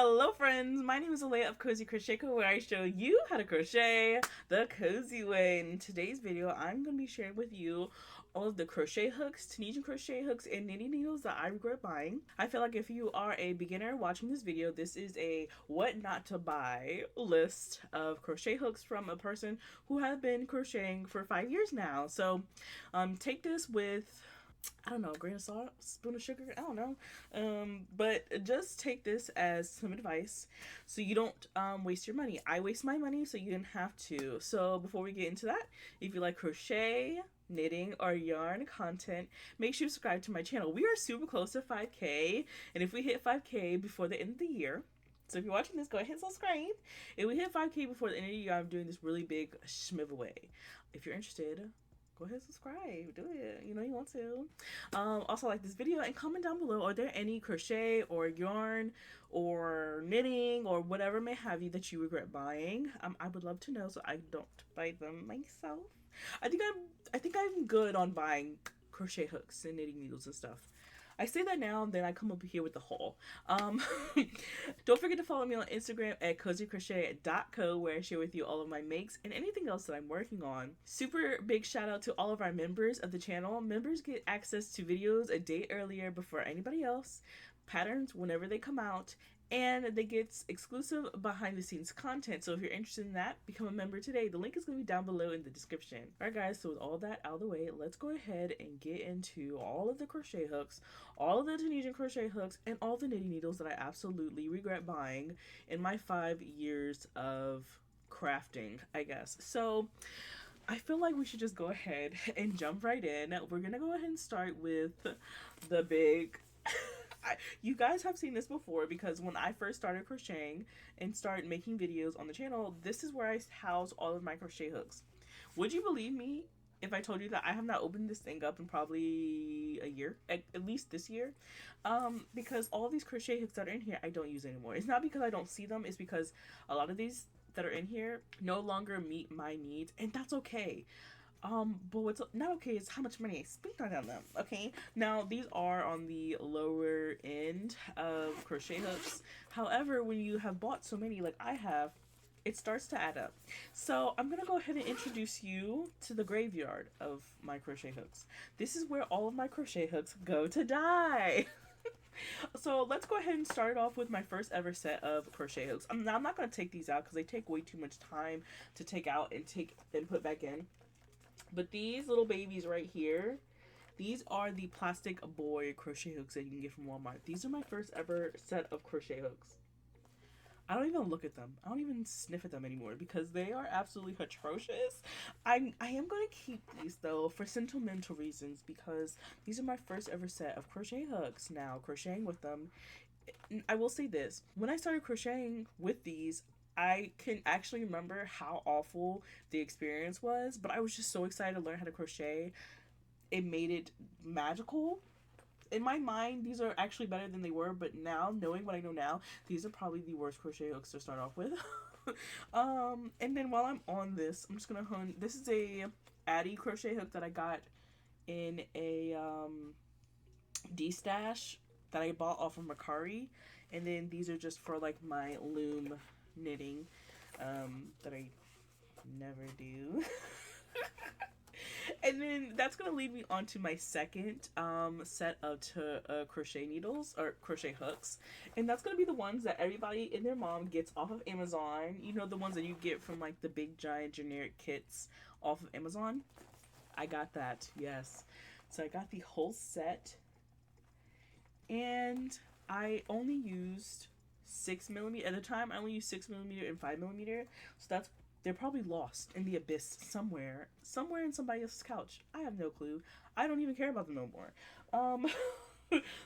Hello friends, my name is Alea of Cozy Crochet Co, where I show you how to crochet the cozy way. In today's video, I'm going to be sharing with you all of the crochet hooks, Tunisian crochet hooks, and knitting needles that I regret buying. I feel like if you are a beginner watching this video, this is a what not to buy list of crochet hooks from a person who has been crocheting for 5 years now. So take this with, I don't know, a grain of salt, spoon of sugar, I don't know. But just take this as some advice so you don't waste your money. I waste my money so you didn't have to. So before we get into that, if you like crochet, knitting, or yarn content, make sure you subscribe to my channel. We are super close to 5K, and if we hit 5K before the end of the year, so if you're watching this, go ahead and subscribe. If we hit 5K before the end of the year, I'm doing this really big giveaway. If you're interested, go ahead and subscribe. Do it. You know you want to. Also like this video and comment down below. Are there any crochet or yarn or knitting or whatever may have you that you regret buying? I would love to know so I don't buy them myself. I think I'm good on buying crochet hooks and knitting needles and stuff. I say that now, and then I come up here with the haul. Don't forget to follow me on Instagram at cozycrochet.co, where I share with you all of my makes and anything else that I'm working on. Super big shout out to all of our members of the channel. Members get access to videos a day earlier before anybody else, patterns whenever they come out, and they get exclusive behind the scenes content. So if you're interested in that, become a member today. The link is going to be down below in the description. Alright guys, so with all that out of the way, let's go ahead and get into all of the crochet hooks, all of the Tunisian crochet hooks, and all the knitting needles that I absolutely regret buying in my 5 years of crafting, I guess. So I feel like we should just go ahead and jump right in. We're going to go ahead and start with the big... you guys have seen this before because when I first started crocheting and started making videos on the channel, this is where I house all of my crochet hooks. Would you believe me if I told you that I have not opened this thing up in probably a year, at least this year? Because all of these crochet hooks that are in here, I don't use anymore. It's not because I don't see them, it's because a lot of these that are in here no longer meet my needs, and that's okay. But what's not okay is how much money I spent on them, okay? Now, these are on the lower end of crochet hooks. However, when you have bought so many like I have, it starts to add up. So I'm gonna go ahead and introduce you to the graveyard of my crochet hooks. This is where all of my crochet hooks go to die. So let's go ahead and start off with my first ever set of crochet hooks. I'm not gonna take these out because they take way too much time to take out and put back in. But these little babies right here, these are the plastic boy crochet hooks that you can get from Walmart. These are my first ever set of crochet hooks. I don't even look at them. I don't even sniff at them anymore because they are absolutely atrocious. I am going to keep these though for sentimental reasons because these are my first ever set of crochet hooks. Now, crocheting with them, I will say this. When I started crocheting with these, I can actually remember how awful the experience was, but I was just so excited to learn how to crochet. It made it magical. In my mind, these are actually better than they were, but now, knowing what I know now, these are probably the worst crochet hooks to start off with. And then while I'm on this, I'm just gonna this is a Addy crochet hook that I got in a D-stash that I bought off of Mercari. And then these are just for like my loom knitting that I never do. And then that's gonna lead me on to my second set of crochet needles or crochet hooks, and that's gonna be the ones that everybody and their mom gets off of Amazon. You know, the ones that you get from like the big giant generic kits off of Amazon. I got that, yes. So I got the whole set, and I only used 6mm at the time. I only used 6mm and 5mm, so they're probably lost in the abyss somewhere in somebody else's couch. I have no clue. I don't even care about them no more.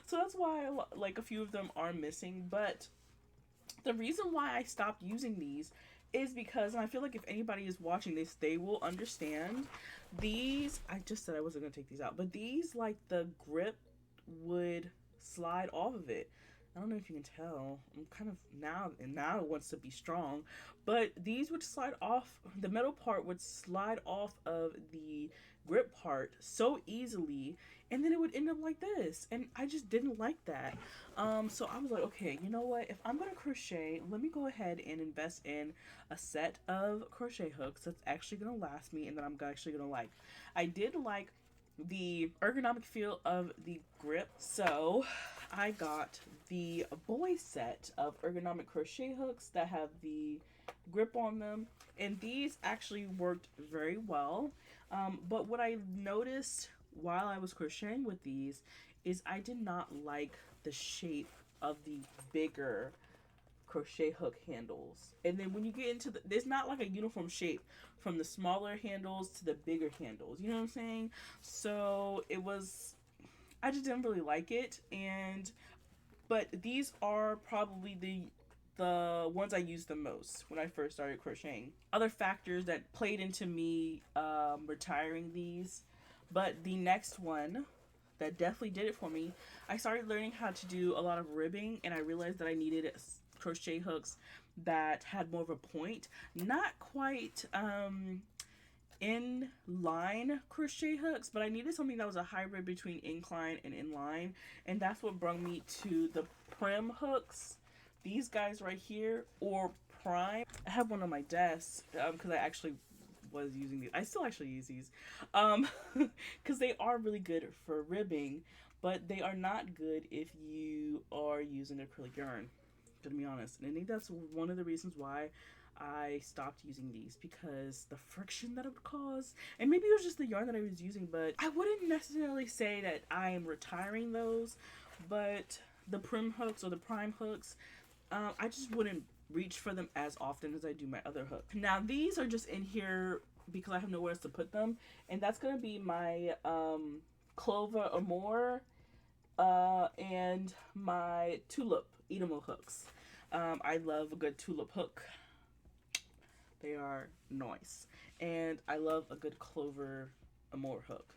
So that's why like a few of them are missing. But the reason why I stopped using these is because, and I feel like if anybody is watching this, they will understand. These, I just said I wasn't gonna take these out, but these, like, the grip would slide off of it. I don't know if you can tell. I'm kind of now it wants to be strong, but these would slide off. The metal part would slide off of the grip part so easily, and then it would end up like this. And I just didn't like that. So I was like, okay, you know what? If I'm gonna crochet, let me go ahead and invest in a set of crochet hooks that's actually gonna last me, and that I'm actually gonna like. I did like the ergonomic feel of the grip, so I got the boy set of ergonomic crochet hooks that have the grip on them, and these actually worked very well. But what I noticed while I was crocheting with these is I did not like the shape of the bigger crochet hook handles. And then when you get into there's not like a uniform shape from the smaller handles to the bigger handles. You know what I'm saying? So it was, I just didn't really like it. And but these are probably the ones I used the most when I first started crocheting. Other factors that played into me retiring these, but the next one that definitely did it for me, I started learning how to do a lot of ribbing, and I realized that I needed crochet hooks that had more of a point, not quite in-line crochet hooks, but I needed something that was a hybrid between incline and inline, and that's what brought me to the prim hooks, these guys right here, or prime. I have one on my desk because I actually was using these. I still actually use these because they are really good for ribbing, but they are not good if you are using acrylic yarn, to be honest. And I think that's one of the reasons why I stopped using these, because the friction that it would cause. And maybe it was just the yarn that I was using, but I wouldn't necessarily say that I am retiring those. But the prim hooks or the prime hooks, I just wouldn't reach for them as often as I do my other hook. Now these are just in here because I have nowhere else to put them, and that's gonna be my Clover or more and my tulip eatable hooks. I love a good tulip hook. They are nice. And I love a good Clover Amore hook.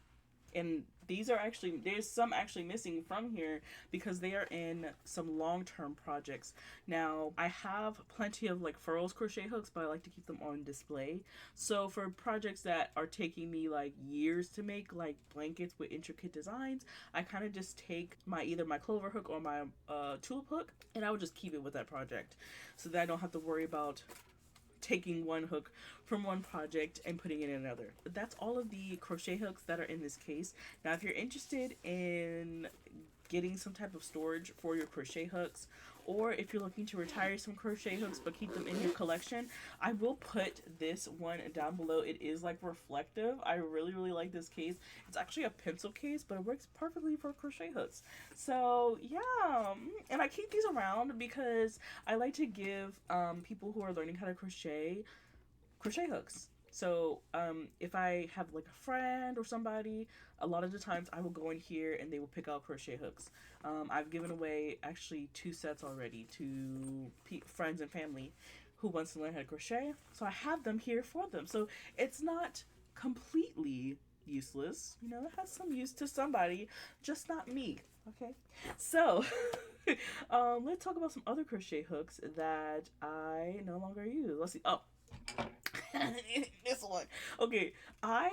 And these are actually, there's some actually missing from here because they are in some long-term projects. Now, I have plenty of like furls crochet hooks, but I like to keep them on display. So for projects that are taking me like years to make, like blankets with intricate designs, I kind of just take my either my Clover hook or my tulip hook, and I would just keep it with that project so that I don't have to worry about taking one hook from one project and putting it in another. That's all of the crochet hooks that are in this case. Now, if you're interested in getting some type of storage for your crochet hooks, or if you're looking to retire some crochet hooks but keep them in your collection, I will put this one down below. It is like reflective. I really like this case. It's actually a pencil case, but it works perfectly for crochet hooks. So yeah, and I keep these around because I like to give people who are learning how to crochet hooks. So if I have like a friend or somebody, a lot of the times I will go in here and they will pick out crochet hooks. I've given away actually 2 sets already to friends and family who wants to learn how to crochet. So I have them here for them. So it's not completely useless. You know, it has some use to somebody, just not me. Okay, so let's talk about some other crochet hooks that I no longer use. Let's see. Oh, this one. Okay, I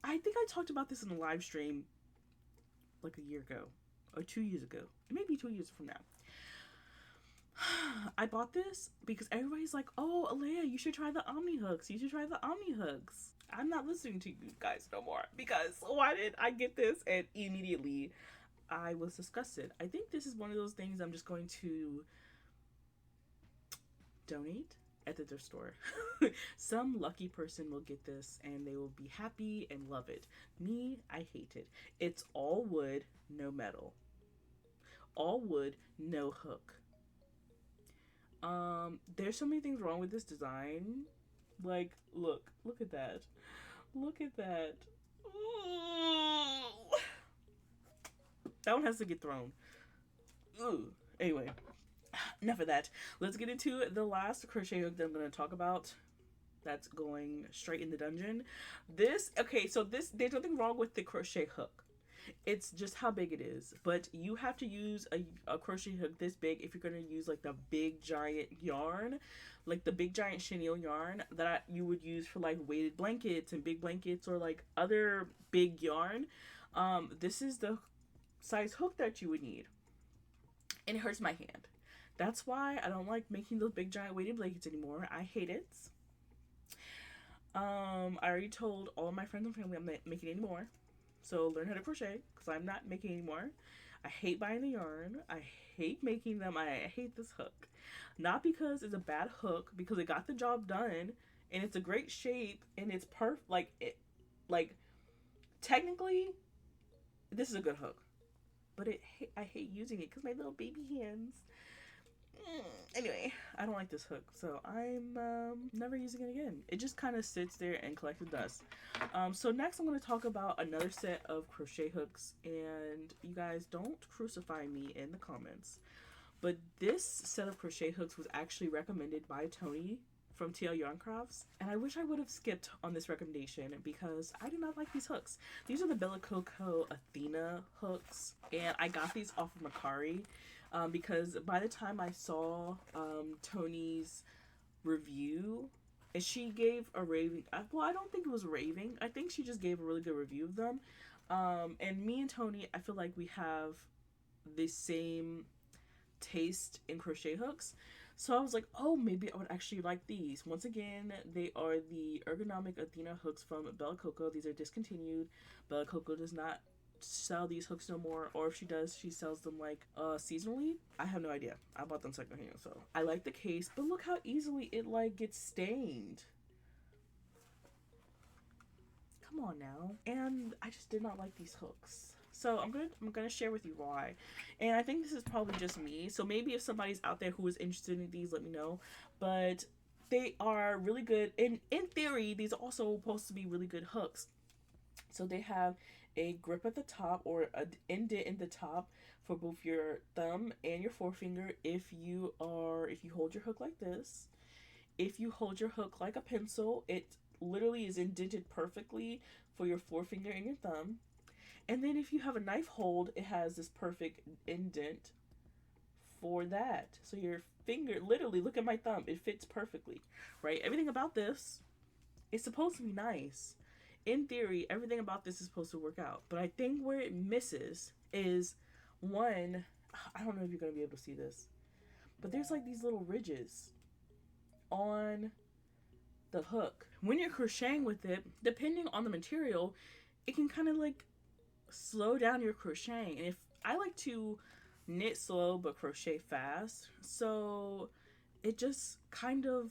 think I talked about this in a live stream like a year ago or 2 years ago, maybe 2 years from now. I bought this because everybody's like, "Oh, Alea, you should try the Omni hooks. You should try the Omni hooks." I'm not listening to you guys no more because why did I get this? And immediately I was disgusted. I think this is one of those things I'm just going to donate at the thrift store. Some lucky person will get this and they will be happy and love it. Me, I hate it. It's all wood, no metal. All wood, no hook. There's so many things wrong with this design. Like, look at that. Look at that. Ooh. That one has to get thrown. Ooh. Anyway, enough of that. Let's get into the last crochet hook that I'm going to talk about. That's going straight in the dungeon. There's nothing wrong with the crochet hook. It's just how big it is. But you have to use a crochet hook this big if you're going to use like the big giant yarn, like the big giant chenille yarn that you would use for like weighted blankets and big blankets or like other big yarn. This is the size hook that you would need. And it hurts my hand. That's why I don't like making those big giant weighted blankets anymore. I hate it. I already told all of my friends and family I'm not making any more. So learn how to crochet because I'm not making anymore. I hate buying the yarn. I hate making them. I hate this hook. Not because it's a bad hook, because it got the job done and it's a great shape and it's perfect. Like technically, this is a good hook. But I hate using it because my little baby hands. Anyway, I don't like this hook, so I'm never using it again. It just kind of sits there and collects dust. So next I'm going to talk about another set of crochet hooks, and you guys don't crucify me in the comments, but this set of crochet hooks was actually recommended by Tony from TL Yarn Crafts, and I wish I would have skipped on this recommendation because I do not like these hooks. These are the Coco Athena hooks, and I got these off of Mercari. Because by the time I saw Tony's review, and she gave a raving, well, I don't think it was raving. I think she just gave a really good review of them. And me and Tony, I feel like we have the same taste in crochet hooks. So I was like, oh, maybe I would actually like these. Once again, they are the ergonomic Athena hooks from Bella Coco. These are discontinued. Bella Coco does not sell these hooks no more, or if she does, she sells them like seasonally. I have no idea. I bought them secondhand, so I like the case, but look how easily it like gets stained. Come on now. And I just did not like these hooks. So I'm gonna share with you why. And I think this is probably just me. So maybe if somebody's out there who is interested in these, let me know. But they are really good. In theory, these are also supposed to be really good hooks. So they have a grip at the top, or an indent in the top for both your thumb and your forefinger. If you hold your hook like this, if you hold your hook like a pencil, it literally is indented perfectly for your forefinger and your thumb. And then if you have a knife hold, it has this perfect indent for that. So your finger, literally, look at my thumb, it fits perfectly, right? Everything about this is supposed to be nice. In theory, everything about this is supposed to work out. But I think where it misses is, one, I don't know if you're going to be able to see this, but there's like these little ridges on the hook. When you're crocheting with it, depending on the material, it can kind of like slow down your crocheting. And if I like to knit slow but crochet fast, so it just kind of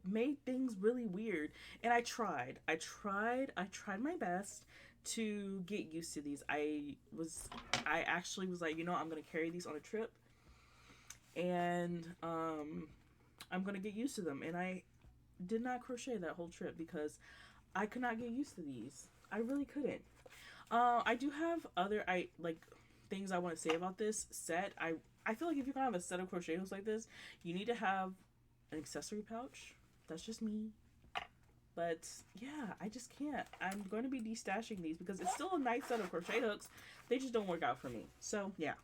made things really weird. And I tried my best to get used to these. I actually was like, I'm gonna carry these on a trip, and I'm gonna get used to them. And I did not crochet that whole trip because I could not get used to these. I really couldn't. I do have other things I want to say about this set. I feel like if you're gonna have a set of crochet hooks like this, you need to have an accessory pouch. That's just me. But yeah, I just can't. I'm going to be destashing these because it's still a nice set of crochet hooks. They just don't work out for me. So yeah.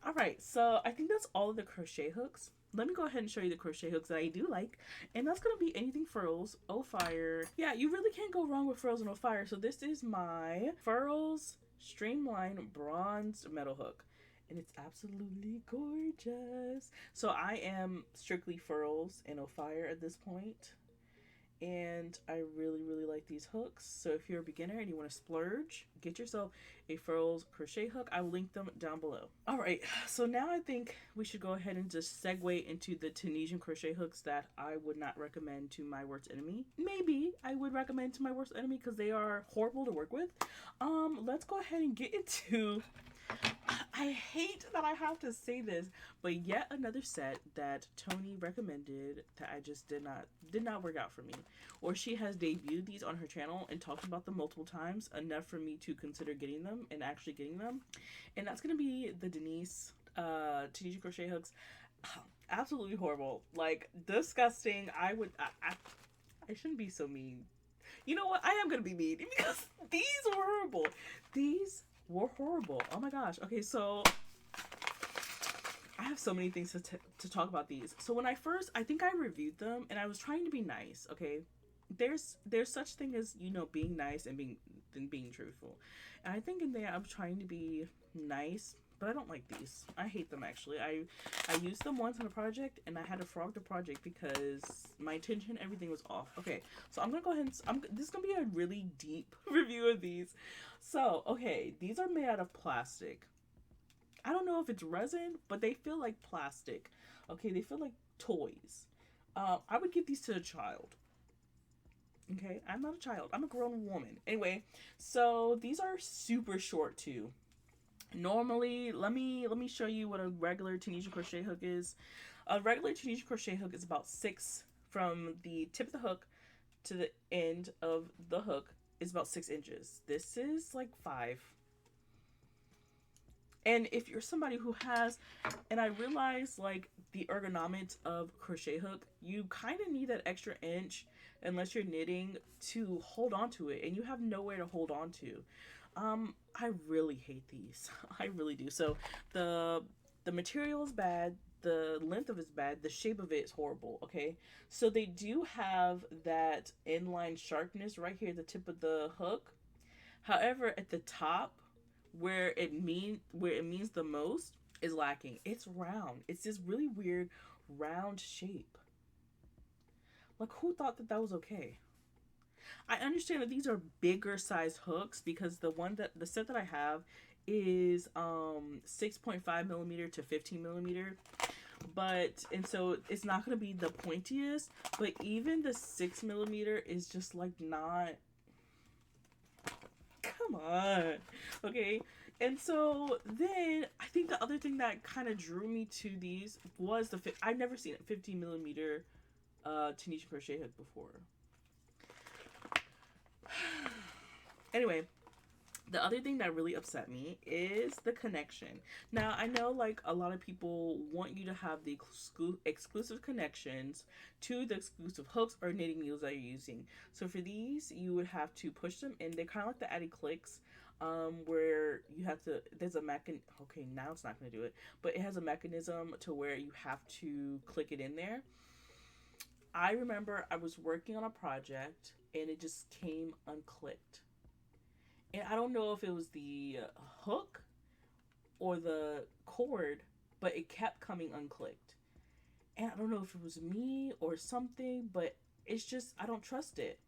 Alright, so I think that's all of the crochet hooks. Let me go ahead and show you the crochet hooks that I do like. And that's going to be anything furls, O-Fire. Yeah, you really can't go wrong with furls and O-Fire. So this is my Furls Streamline Bronze Metal Hook. And it's absolutely gorgeous. So I am strictly furls and O-Fire at this point. And I really, really like these hooks. So if you're a beginner and you want to splurge, get yourself a furls crochet hook. I will link them down below. All right, so now I think we should go ahead and just segue into the Tunisian crochet hooks that I would not recommend to my worst enemy. Maybe I would recommend to my worst enemy because they are horrible to work with. Let's go ahead and get into... I hate that I have to say this, but yet another set that Tony recommended that I just did not work out for me. Or she has debuted these on her channel and talked about them multiple times, enough for me to consider getting them and actually getting them. And that's going to be the Denise Tunisian crochet hooks. Absolutely horrible. Like, disgusting. I shouldn't be so mean. You know what? I am gonna be mean because these were horrible. These were horrible. Oh my gosh. Okay, so I have so many things to talk about these. So when I think I reviewed them and I was trying to be nice. Okay, there's such thing as, you know, being nice and being truthful. And I think in there I'm trying to be nice, but I don't like these. I hate them actually. I used them once on a project and I had to frog the project because my intention, everything was off. Okay, so I'm gonna go ahead and this is gonna be a really deep review of these. So okay, these are made out of plastic. I don't know if it's resin, but they feel like plastic. Okay, they feel like toys. I would give these to a child. Okay, I'm not a child. I'm a grown woman. Anyway, so these are super short too. Normally, let me show you what a regular Tunisian crochet hook is. A regular Tunisian crochet hook is about 6 from the tip of the hook to the end of the hook is about 6 inches. This is like 5. And if you're somebody who has, and I realize like the ergonomics of crochet hook, you kind of need that extra inch unless you're knitting to hold on to it, and you have nowhere to hold on to. I really hate these. I really do. So the material is bad, the length of it's bad, the shape of it is horrible. Okay, so they do have that inline sharpness right here at the tip of the hook. However, at the top, where it means the most is lacking. It's round. It's this really weird round shape. Like, who thought that that was okay? I understand that these are bigger size hooks because the set that I have is 6.5 millimeter to 15 millimeter, but and so it's not going to be the pointiest, but even the 6 millimeter is just like not, come on. Okay, and so then I think the other thing that kind of drew me to these was I've never seen a 15 millimeter Tunisian crochet hook before. Anyway, the other thing that really upset me is the connection. Now, I know like a lot of people want you to have the exclusive connections to the exclusive hooks or knitting needles that you're using. So for these, you would have to push them in. They're kind of like the Addy clicks, where you have to, there's a okay, now it's not going to do it, but it has a mechanism to where you have to click it in there. I remember I was working on a project and it just came unclicked. And I don't know if it was the hook or the cord, but it kept coming unclicked. And I don't know if it was me or something, but it's just, I don't trust it.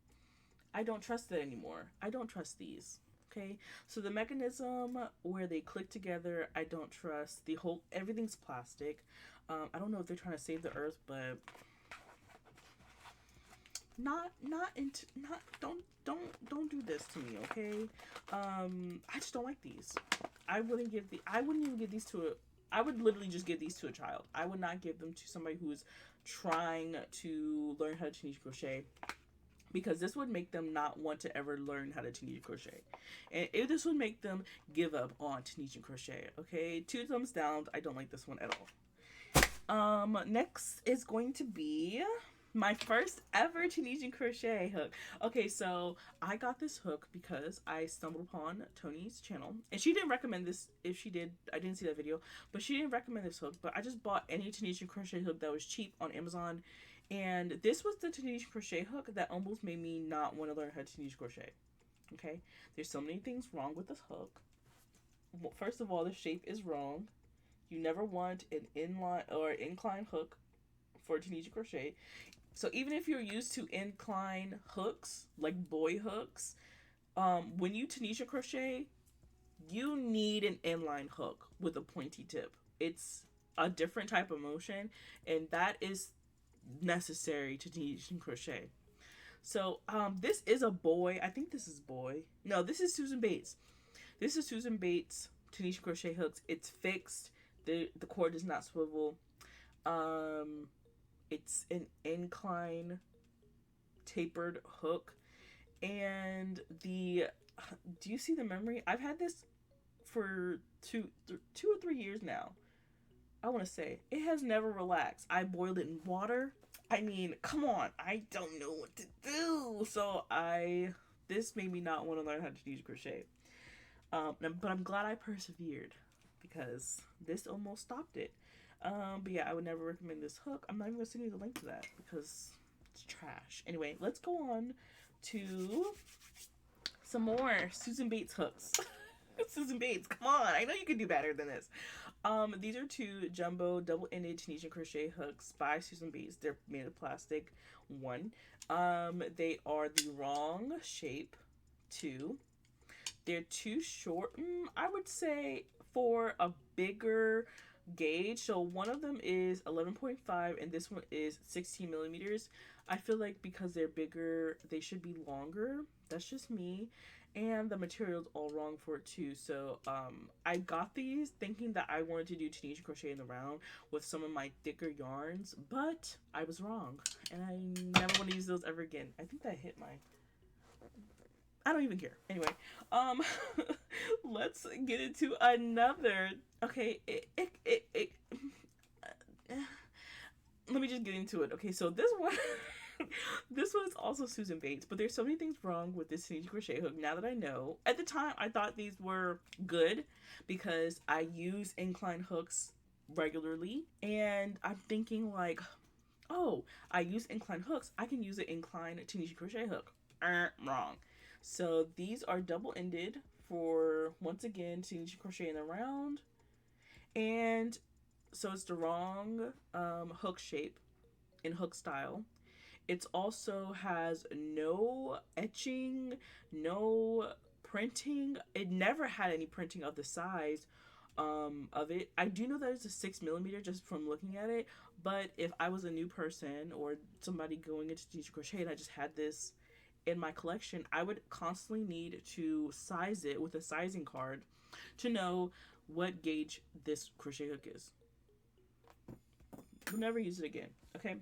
I don't trust it anymore. I don't trust these. Okay, so the mechanism where they click together, I don't trust. The whole, everything's plastic. I don't know if they're trying to save the earth, but not into, not don't do this to me, okay? I just don't like these. I wouldn't even give these to a, I would literally just give these to a child. I would not give them to somebody who's trying to learn how to Tunisian crochet, because this would make them not want to ever learn how to Tunisian crochet, and this would make them give up on Tunisian crochet. Okay, 2 thumbs down. I don't like this one at all. Next is going to be my first ever Tunisian crochet hook. Okay, so I got this hook because I stumbled upon Tony's channel, and she didn't recommend this. If she did, I didn't see that video, but she didn't recommend this hook. But I just bought any Tunisian crochet hook that was cheap on Amazon, and this was the Tunisian crochet hook that almost made me not want to learn how to Tunisian crochet. Okay, there's so many things wrong with this hook. Well, first of all, the shape is wrong. You never want an inline or incline hook for Tunisian crochet. So even if you're used to incline hooks, like boy hooks, when you Tunisian crochet, you need an inline hook with a pointy tip. It's a different type of motion, and that is necessary to Tunisian crochet. So this is a boy. I think this is boy. No, this is Susan Bates. This is Susan Bates Tunisian crochet hooks. It's fixed. The cord does not swivel. It's an incline tapered hook, and do you see the memory? I've had this for two or 3 years now. I want to say it has never relaxed. I boiled it in water. I mean, come on, I don't know what to do. So this made me not want to learn how to teach crochet. But I'm glad I persevered because this almost stopped it. But yeah, I would never recommend this hook. I'm not even gonna send you the link to that because it's trash. Anyway, let's go on to some more Susan Bates hooks. Susan Bates, come on! I know you can do better than this. These are two jumbo double-ended Tunisian crochet hooks by Susan Bates. They're made of plastic. One, they are the wrong shape. Two, they're too short. I would say for a bigger gauge. So one of them is 11.5 and this one is 16 millimeters. I feel like because they're bigger, they should be longer. That's just me. And the material's all wrong for it too. So I got these thinking that I wanted to do Tunisian crochet in the round with some of my thicker yarns, but I was wrong. And I never want to use those ever again. I think that hit my... I don't even care. Anyway, let's get into another. Okay, let me just get into it. Okay, so this one, this one is also Susan Bates, but there's so many things wrong with this Tunisian crochet hook. Now that I know, at the time I thought these were good because I use incline hooks regularly, and I'm thinking like, oh, I use incline hooks, I can use an incline Tunisian crochet hook. Wrong. So these are double-ended for, once again, Tunisian crochet in the round. And so it's the wrong hook shape in hook style. It also has no etching, no printing. It never had any printing of the size of it. I do know that it's a 6 millimeter just from looking at it. But if I was a new person or somebody going into Tunisian crochet and I just had this in my collection, I would constantly need to size it with a sizing card to know what gauge this crochet hook is. We'll never use it again. Okay.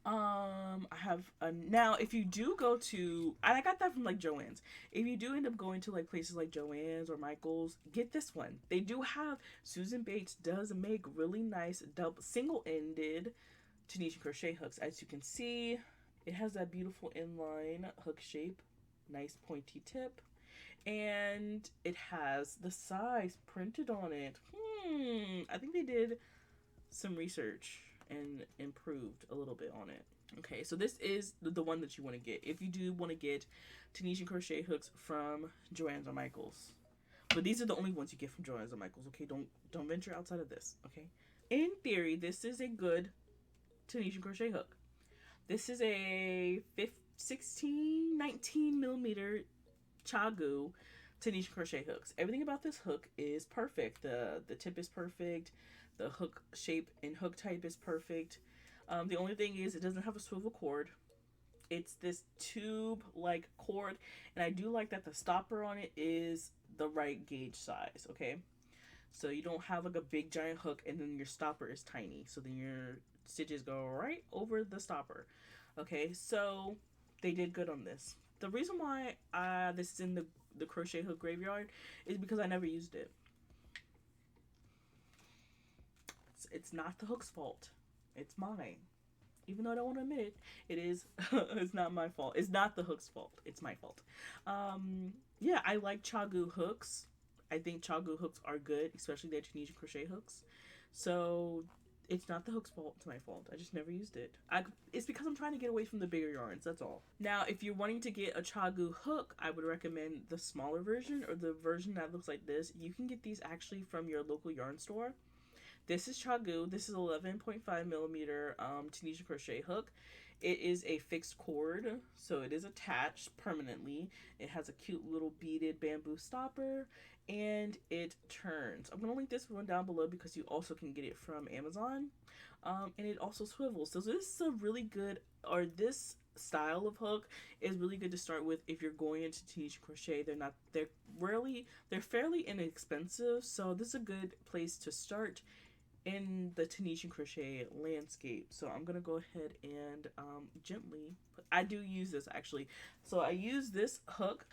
I have now if you do go to, and I got that from like Joann's, if you do end up going to like places like Joann's or Michael's, get this one. They do have, Susan Bates does make really nice double single-ended Tunisian crochet hooks. As you can see, it has that beautiful inline hook shape, nice pointy tip, and it has the size printed on it. I think they did some research and improved a little bit on it. Okay, so this is the one that you want to get if you do want to get Tunisian crochet hooks from Joann's or Michael's. But these are the only ones you get from Joann's or Michael's. Okay, don't venture outside of this. Okay, in theory, this is a good Tunisian crochet hook. This is a 19 millimeter Chagu Tunisian crochet hooks. Everything about this hook is perfect. The tip is perfect. The hook shape and hook type is perfect. The only thing is it doesn't have a swivel cord. It's this tube like cord, and I do like that the stopper on it is the right gauge size. Okay, so you don't have like a big giant hook and then your stopper is tiny, so then your stitches go right over the stopper. Okay, so they did good on this. The reason why this is in the crochet hook graveyard is because I never used it. It's not the hook's fault. It's mine. Even though I don't want to admit it, it is. It's not my fault. It's not the hook's fault. It's my fault. Yeah, I like Chagu hooks. I think Chagu hooks are good, especially their Tunisian crochet hooks. So it's not the hook's fault. It's my fault. I just never used it. It's because I'm trying to get away from the bigger yarns. That's all. Now, if you're wanting to get a Chagu hook, I would recommend the smaller version or the version that looks like this. You can get these actually from your local yarn store. This is Chagu. This is 11.5 millimeter Tunisian crochet hook. It is a fixed cord, so it is attached permanently. It has a cute little beaded bamboo stopper, and it turns. I'm going to link this one down below because you also can get it from Amazon. And it also swivels. So this is a really good, or this style of hook is really good to start with if you're going into Tunisian crochet. They're fairly inexpensive, so this is a good place to start in the Tunisian crochet landscape. So I'm gonna go ahead and gently I do use this actually. So I use this hook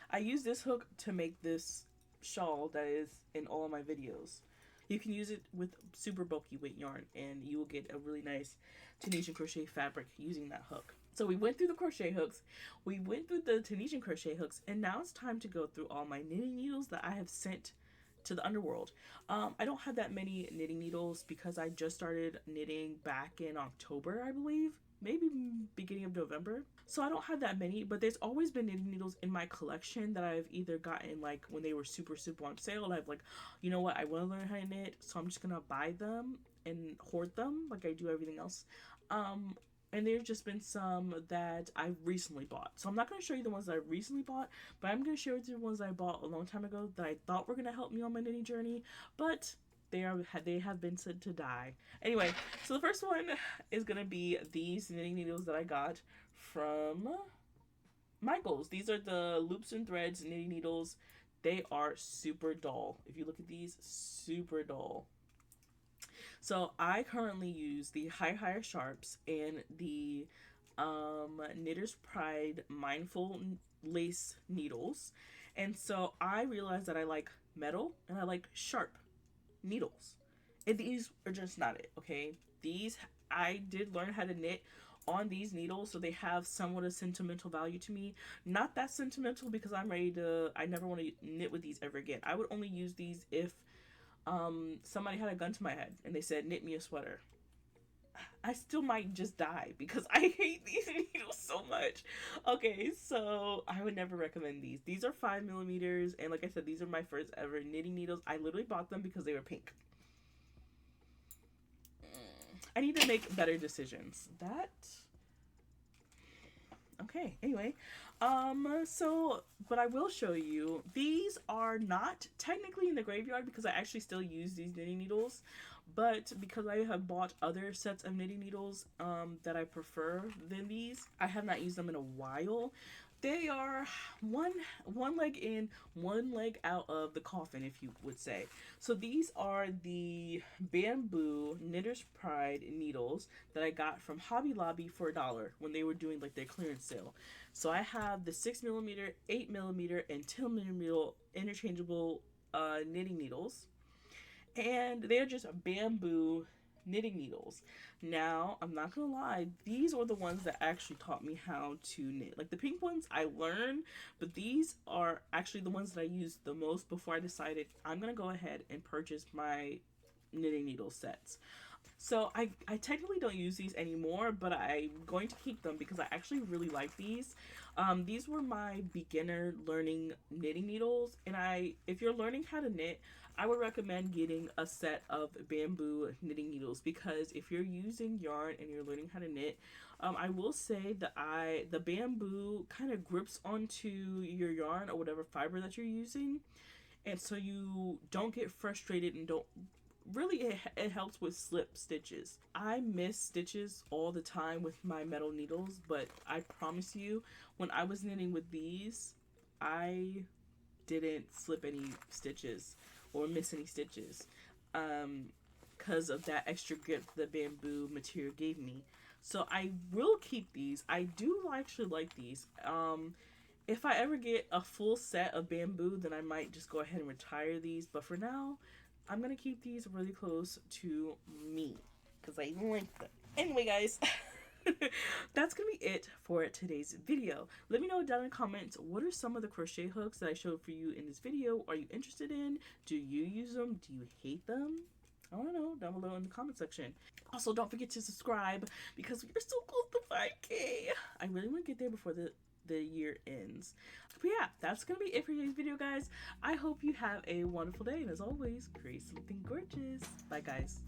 to make this shawl that is in all of my videos. You can use it with super bulky weight yarn and you will get a really nice Tunisian crochet fabric using that hook. So we went through the crochet hooks, we went through the Tunisian crochet hooks, and now it's time to go through all my knitting needles that I have sent to the underworld. I don't have that many knitting needles because I just started knitting back in October, I believe, maybe beginning of November. So I don't have that many, but there's always been knitting needles in my collection that I've either gotten like when they were super on sale, and I've like, you know what, I want to learn how to knit, so I'm just gonna buy them and hoard them like I do everything else. And there's just been some that I recently bought. So I'm not going to show you the ones that I recently bought, but I'm going to share with you the ones that I bought a long time ago that I thought were going to help me on my knitting journey, but they have been said to die. Anyway, so the first one is going to be these knitting needles that I got from Michaels. These are the Loops and Threads knitting needles. They are super dull. If you look at these, super dull. So I currently use the Higher Sharps and the Knitter's Pride Mindful Lace needles. And so I realized that I like metal and I like sharp needles. And these are just not it, okay? These, I did learn how to knit on these needles, so they have somewhat of sentimental value to me. Not that sentimental because I never want to knit with these ever again. I would only use these if somebody had a gun to my head and they said, knit me a sweater. I still might just die because I hate these needles so much. Okay, so I would never recommend these. These are 5mm, and like I said, these are my first ever knitting needles. I literally bought them because they were pink. I need to make better decisions. Okay, anyway, but I will show you, these are not technically in the graveyard because I actually still use these knitting needles, but because I have bought other sets of knitting needles that I prefer than these, I have not used them in a while. They are one leg in, one leg out of the coffin, if you would say. So these are the bamboo Knitter's Pride needles that I got from Hobby Lobby for $1 when they were doing like their clearance sale. So I have the 6mm, 8mm, and 10mm interchangeable knitting needles, and they're just bamboo knitting needles. Now, I'm not gonna lie, these are the ones that actually taught me how to knit. Like the pink ones I learned, but these are actually the ones that I used the most before I decided I'm gonna go ahead and purchase my knitting needle sets. So I technically don't use these anymore, but I'm going to keep them because I actually really like these. These were my beginner learning knitting needles, and if you're learning how to knit, I would recommend getting a set of bamboo knitting needles, because if you're using yarn and you're learning how to knit, I will say that the bamboo kind of grips onto your yarn or whatever fiber that you're using, and so you don't get frustrated and don't really, it helps with slip stitches. I miss stitches all the time with my metal needles, but I promise you, when I was knitting with these, I didn't slip any stitches or miss any stitches because of that extra grip the bamboo material gave me. So I will keep these. I do actually like these. If I ever get a full set of bamboo, then I might just go ahead and retire these, but for now I'm gonna keep these really close to me because I like them. Anyway, guys, that's gonna be it for today's video. Let me know down in the comments, what are some of the crochet hooks that I showed for you in this video? Are you interested in? Do you use them? Do you hate them? I don't know, down below in the comment section. Also, don't forget to subscribe because we're so close to 5K. I really want to get there before the year ends. But yeah, that's gonna be it for today's video, guys. I hope you have a wonderful day, and as always, create something gorgeous. Bye, guys.